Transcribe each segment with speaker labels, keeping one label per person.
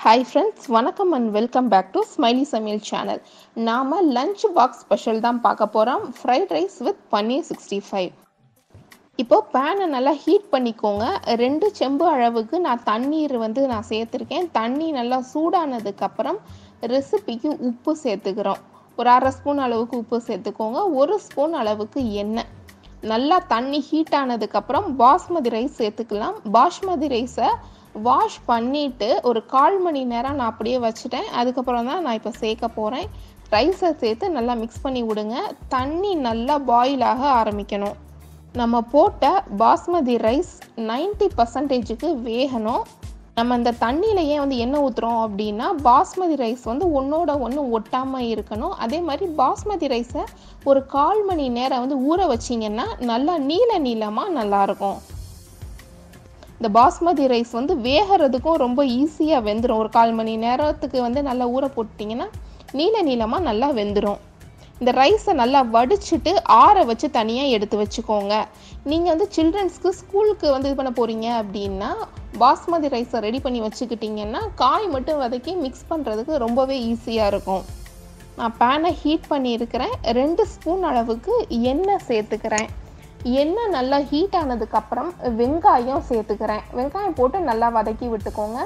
Speaker 1: Hi friends, வணக்கம் and welcome back to SmileySamayal channel. நாம lunch box special தான் பார்க்க போறோம். Fried rice with paneer 65. இப்போ pan நல்லா ஹீட் பண்ணிக்கோங்க. 2 செம்பு அளவுக்கு நான் தண்ணீர் நான் சேர்த்திருக்கேன். தண்ணி நல்லா சூடானதுக்கு அப்புறம் ரெசிபிக்கு உப்பு சேர்த்துக்கிறோம். ஒரு 1/2 ஸ்பூன் அளவுக்கு உப்பு சேர்த்துக்கோங்க. 1 ஸ்பூன் அளவுக்கு எண்ணெய். நல்லா தண்ணி ஹீட் ஆனதுக்கு அப்புறம் பாஸ்மதி ரைஸ் சேர்த்துக்கலாம். பாஸ்மதி ரைஸை வாஷ் பண்ணிட்டு ஒரு 1/4 மணி நேரம் நான் அப்படியே வச்சுட்டேன். அதுக்கப்புறம் தான் நான் இப்போ சேர்க்க போகிறேன். ரைஸை சேர்த்து நல்லா மிக்ஸ் பண்ணி விடுங்க. தண்ணி நல்லா பாயில் ஆக ஆரம்பிக்கணும். நம்ம போட்ட பாஸ்மதி ரைஸ் 90% வேகணும். நம்ம இந்த தண்ணியிலையே எண்ணெய் ஊற்றுறோம் அப்படின்னா பாஸ்மதி ரைஸ் ஒன்றோட ஒன்று ஒட்டாமல் இருக்கணும். அதே மாதிரி பாஸ்மதி ரைஸை ஒரு 1/4 மணி நேரம் ஊற வச்சிங்கன்னா நல்லா நீளமாக நல்லாயிருக்கும். இந்த பாஸ்மதி ரைஸ் வேகிறதுக்கும் ரொம்ப ஈஸியாக வெந்துடும். ஒரு 1/4 மணி நேரத்துக்கு நல்லா ஊற போட்டிங்கன்னா நீளமாக நல்லா வெந்துடும். இந்த ரைஸை நல்லா வடிச்சிட்டு ஆற வச்சு தனியாக எடுத்து வச்சுக்கோங்க. நீங்கள் சில்ட்ரன்ஸ்க்கு ஸ்கூலுக்கு இது பண்ண போகிறீங்க அப்படின்னா பாஸ்மதி ரைஸை ரெடி பண்ணி வச்சுக்கிட்டிங்கன்னா காய் மட்டும் வதக்கி மிக்ஸ் பண்ணுறதுக்கு ரொம்பவே ஈஸியாக இருக்கும். நான் பேனை ஹீட் பண்ணியிருக்கிறேன். 2 ஸ்பூன் அளவுக்கு எண்ணெய் சேர்த்துக்கிறேன். எண்ணெய் நல்லா ஹீட் ஆனதுக்கப்புறம் வெங்காயம் சேர்த்துக்கிறேன். வெங்காயம் போட்டு நல்லா வதக்கி விட்டுக்கோங்க.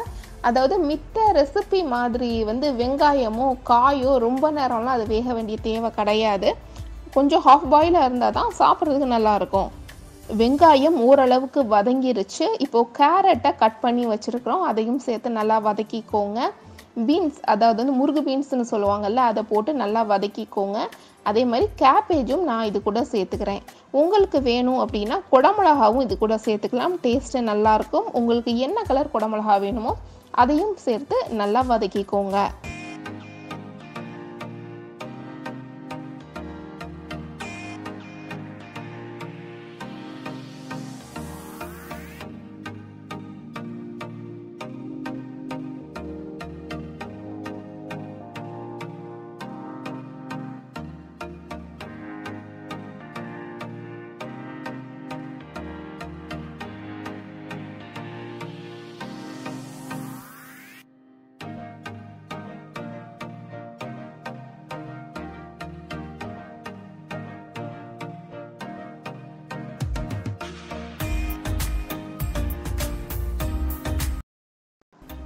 Speaker 1: அதாவது மித்த ரெசிபி மாதிரி வெங்காயமோ காயோ ரொம்ப நேரம்லாம் அது வேக வேண்டிய தேவை கிடையாது. கொஞ்சம் ஹாஃப் பாயிலாக இருந்தால் தான் சாப்பிட்றதுக்கு நல்லாயிருக்கும். வெங்காயம் ஓரளவுக்கு வதங்கிருச்சு. இப்போது கேரட்டை கட் பண்ணி வச்சுருக்கிறோம். அதையும் சேர்த்து நல்லா வதக்கிக்கோங்க. பீன்ஸ், அதாவது முருகு பீன்ஸ்னு சொல்லுவாங்கள்ல, அதை போட்டு நல்லா வதக்கிக்கோங்க. அதே மாதிரி கேபேஜும் நான் இது கூட சேர்த்துக்கிறேன். உங்களுக்கு வேணும் அப்படின்னா குடமிளகாவும் இது கூட சேர்த்துக்கலாம். டேஸ்ட்டு நல்லாயிருக்கும். உங்களுக்கு என்ன கலர் குடமிளகா வேணுமோ அதையும் சேர்த்து நல்லா வதக்கிக்கோங்க.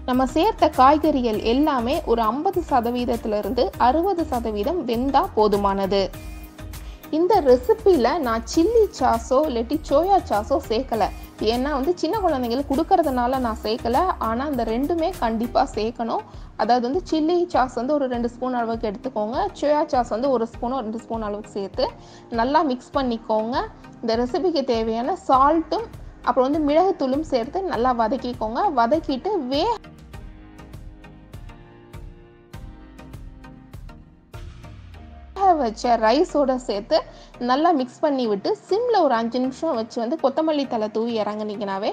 Speaker 1: நம்ம சேர்த்த காய்கறிகள் எல்லாமே ஒரு 50%லிருந்து 60% வெந்தால் போதுமானது. இந்த ரெசிப்பியில் நான் சில்லி சாஸோ இல்லாட்டி சோயா சாஸோ சேர்க்கலை. ஏன்னா சின்ன குழந்தைங்களுக்கு கொடுக்கறதுனால நான் சேர்க்கலை. ஆனால் இந்த ரெண்டுமே கண்டிப்பாக சேர்க்கணும். அதாவது சில்லி சாஸ் ஒரு 2 ஸ்பூன் அளவுக்கு எடுத்துக்கோங்க. சோயா சாஸ் 1 ஸ்பூனோ 2 ஸ்பூன் அளவுக்கு சேர்த்து நல்லா மிக்ஸ் பண்ணிக்கோங்க. இந்த ரெசிபிக்கு தேவையான சால்ட்டும் அப்புறம் மிளகுத்தூளும் சேர்த்து நல்லா வதக்கிக்கோங்க. வதக்கிட்டு வச்ச ரைஸோட சேர்த்து நல்லா மிக்ஸ் பண்ணி விட்டு சிம்ல ஒரு 5 நிமிஷம் வச்சு கொத்தமல்லி தலை தூவி இறங்குனீங்கனாவே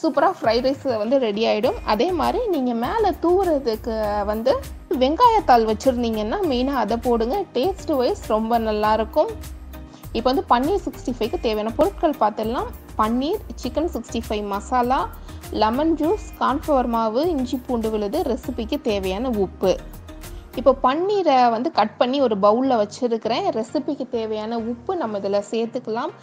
Speaker 1: சூப்பராக ஃப்ரைட் ரைஸ் ரெடி ஆகிடும். அதே மாதிரி நீங்கள் மேலே தூவுறதுக்கு வெங்காயத்தாள் வச்சுருந்தீங்கன்னா மெயினாக அதை போடுங்க. டேஸ்ட் வைஸ் ரொம்ப நல்லாயிருக்கும். இப்போ பன்னீர் 65க்கு தேவையான பொருட்கள் பார்த்துடலாம். Paneer, chicken 65 masala, lemon juice, cornflour மாவு, இஞ்சி பூண்டு விழுது, ரெசிபிக்கு தேவையான உப்பு. இப்போ பன்னீரை கட் பண்ணி ஒரு பவுலில் வச்சுருக்கிறேன். ரெசிபிக்கு தேவையான உப்பு நம்ம இதில் சேர்த்துக்கலாம்.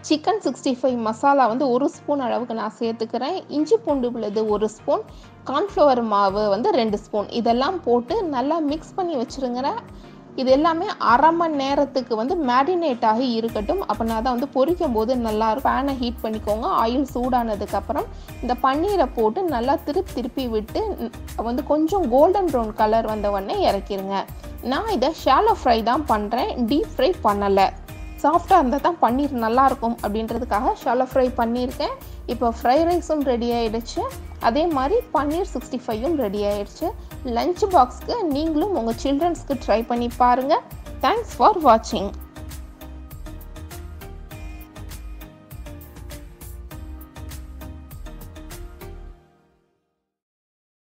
Speaker 1: சிக்கன் 65 மசாலா 1 ஸ்பூன் அளவுக்கு நான் சேர்த்துக்கிறேன். இஞ்சி பூண்டு விழுது 1 ஸ்பூன், கார்ன்ஃப்ளவர் மாவு 2 ஸ்பூன். இதெல்லாம் போட்டு நல்லா மிக்ஸ் பண்ணி வச்சுருங்க. இது எல்லாமே 1/2 மணி நேரத்துக்கு மேரினேட் ஆகி இருக்கட்டும். அப்படின்னா தான் பொரிக்கும் போது நல்லாயிருக்கும். பேனை ஹீட் பண்ணிக்கோங்க. ஆயில் சூடானதுக்கப்புறம் இந்த பன்னீரை போட்டு நல்லா திருப்பி விட்டு கொஞ்சம் கோல்டன் ப்ரௌன் கலர் வந்த உடனே இறக்கிடுங்க. நான் இதை ஷாலோ ஃப்ரை தான் பண்ணுறேன். டீப் ஃப்ரை பண்ணலை. சாஃப்டாக இருந்தால் தான் பன்னீர் நல்லாயிருக்கும் அப்படின்றதுக்காக ஷாலோ ஃப்ரை பண்ணியிருக்கேன். இப்போ ஃப்ரை ரைஸும் ரெடி ஆகிடுச்சு. அதே மாதிரி பன்னீர் 65யும் ரெடி ஆகிடுச்சு. லஞ்ச் பாக்ஸ்க்கு நீங்களும் உங்கள் சில்ட்ரன்ஸ்க்கு ட்ரை பண்ணி பாருங்கள். தேங்க்ஸ் ஃபார் வாட்சிங்.